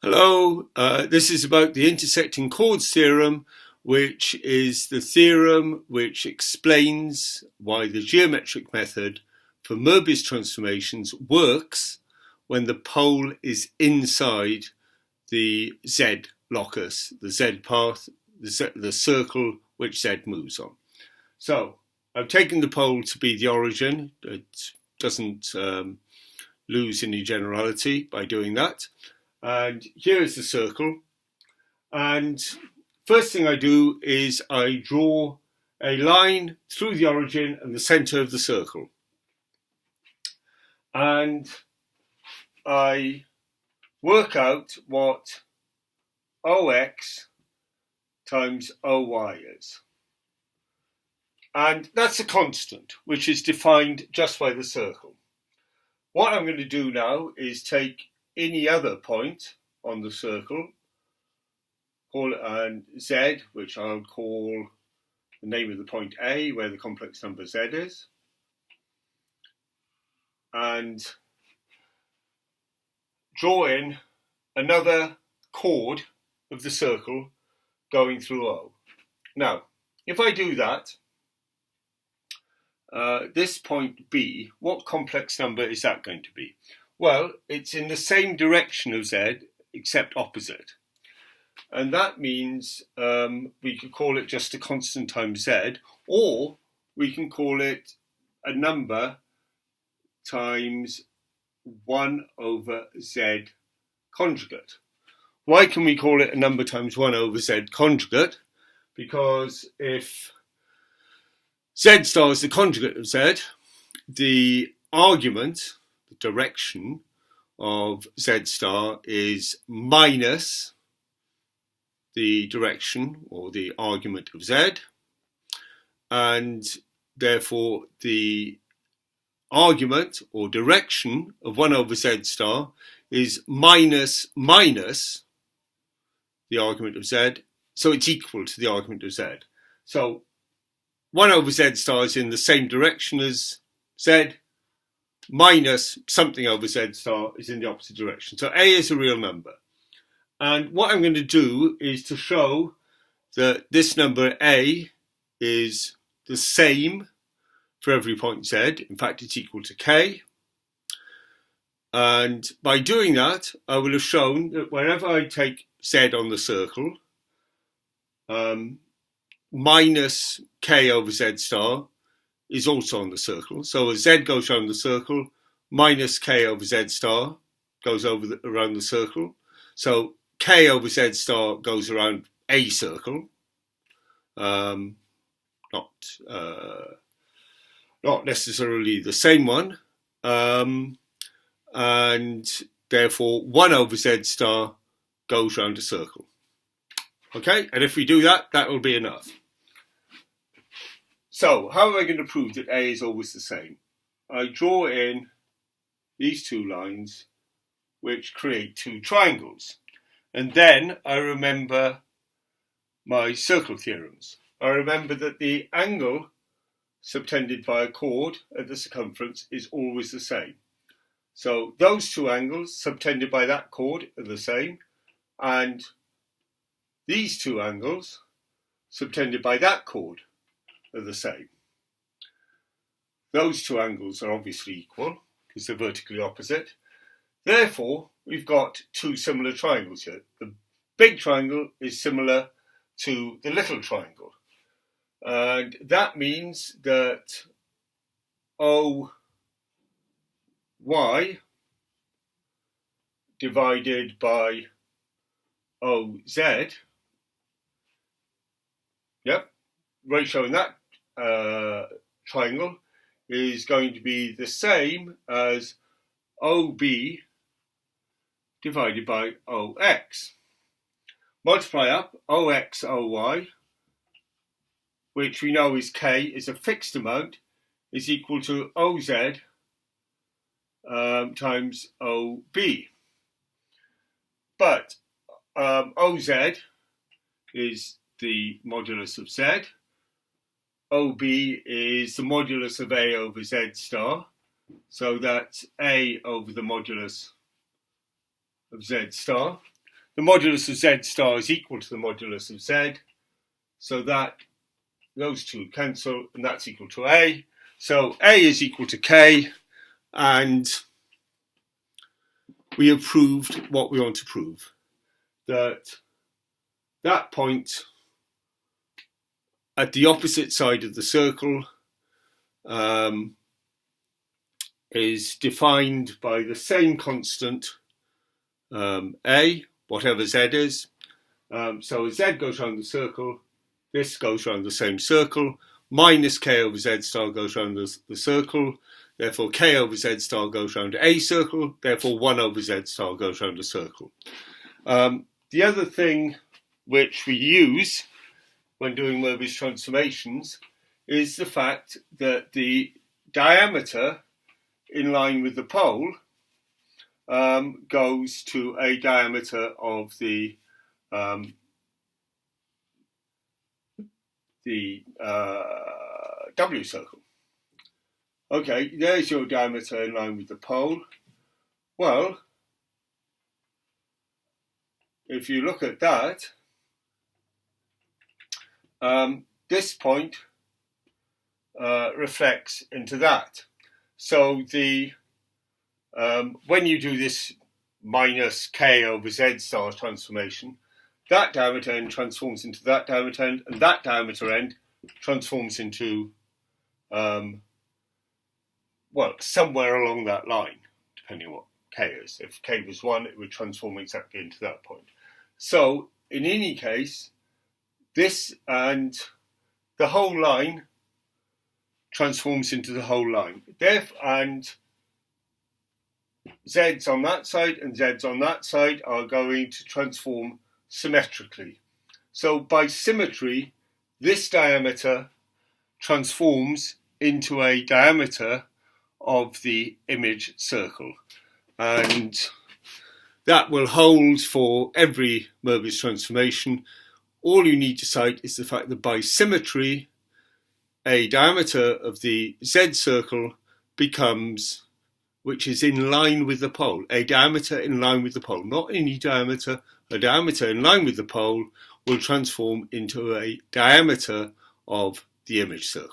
Hello, this is about the intersecting chords theorem, which is the theorem which explains why the geometric method for Möbius transformations works when the pole is inside the Z locus, the Z path, the circle which Z moves on. So I've taken the pole to be the origin. It doesn't lose any generality by doing that. And here is the circle, and first thing I do is I draw a line through the origin and the centre of the circle, and I work out what OX times OY is, and that's a constant which is defined just by the circle. What I'm going to do now is take any other point on the circle, call it Z, which I'll call the name of the point A, where the complex number Z is, and draw in another chord of the circle going through O. Now, if I do that, this point B, what complex number is that going to be? Well, it's in the same direction of Z, except opposite. And that means we could call it just a constant times Z, or we can call it a number times 1 over Z conjugate. Why can we call it a number times 1 over Z conjugate? Because if Z star is the conjugate of Z, the argument, the direction of Z star is minus the direction or the argument of Z, and therefore the argument or direction of 1 over Z star is minus the argument of Z, so it's equal to the argument of Z. So 1 over Z star is in the same direction as Z, minus something over Z star is in the opposite direction. So A is a real number. And what I'm going to do is to show that this number A is the same for every point Z. In fact, it's equal to K. And by doing that, I will have shown that wherever I take Z on the circle, minus K over Z star is also on the circle. So as Z goes around the circle, minus K over Z star goes around the circle. So K over Z star goes around a circle, not necessarily the same one, and therefore 1 over Z star goes around a circle. Okay, and if we do that, that will be enough. So, how am I going to prove that A is always the same? I draw in these two lines which create two triangles. And then I remember my circle theorems. I remember that the angle subtended by a chord at the circumference is always the same. So those two angles subtended by that chord are the same, and these two angles subtended by that chord are the same. Those two angles are obviously equal because they're vertically opposite. Therefore, we've got two similar triangles here. The big triangle is similar to the little triangle. And that means that OY divided by OZ, ratio in that triangle is going to be the same as OB divided by OX. Multiply up OX, OY, which we know is K, is a fixed amount, is equal to OZ times OB. But OZ is the modulus of Z, OB is the modulus of A over Z star, so that's A over the modulus of Z star. the modulus of z star is equal to the modulus of z, so that those two cancel, and that's equal to A. So A is equal to K, and we have proved what we want to prove, that that point at the opposite side of the circle is defined by the same constant A, whatever Z is. So as Z goes around the circle, this goes around the same circle, minus K over Z star goes around the circle, therefore K over Z star goes around a circle, therefore 1 over Z star goes around a circle. The other thing which we use when doing Möbius transformations is the fact that the diameter in line with the pole goes to a diameter of the W circle. Okay, there's your diameter in line with the pole. Well, if you look at that, this point reflects into that. So the when you do this minus K over Z star transformation, that diameter end transforms into that diameter end, and that diameter end transforms into, well, somewhere along that line, depending on what K is. If K was 1, it would transform exactly into that point. So, in any case, this and the whole line transforms into the whole line. And Z's on that side and Z's on that side are going to transform symmetrically. So by symmetry, this diameter transforms into a diameter of the image circle. And that will hold for every Möbius transformation. All you need to cite is the fact that by symmetry, a diameter of the Z circle becomes, which is in line with the pole, a diameter in line with the pole, not any diameter, a diameter in line with the pole will transform into a diameter of the image circle.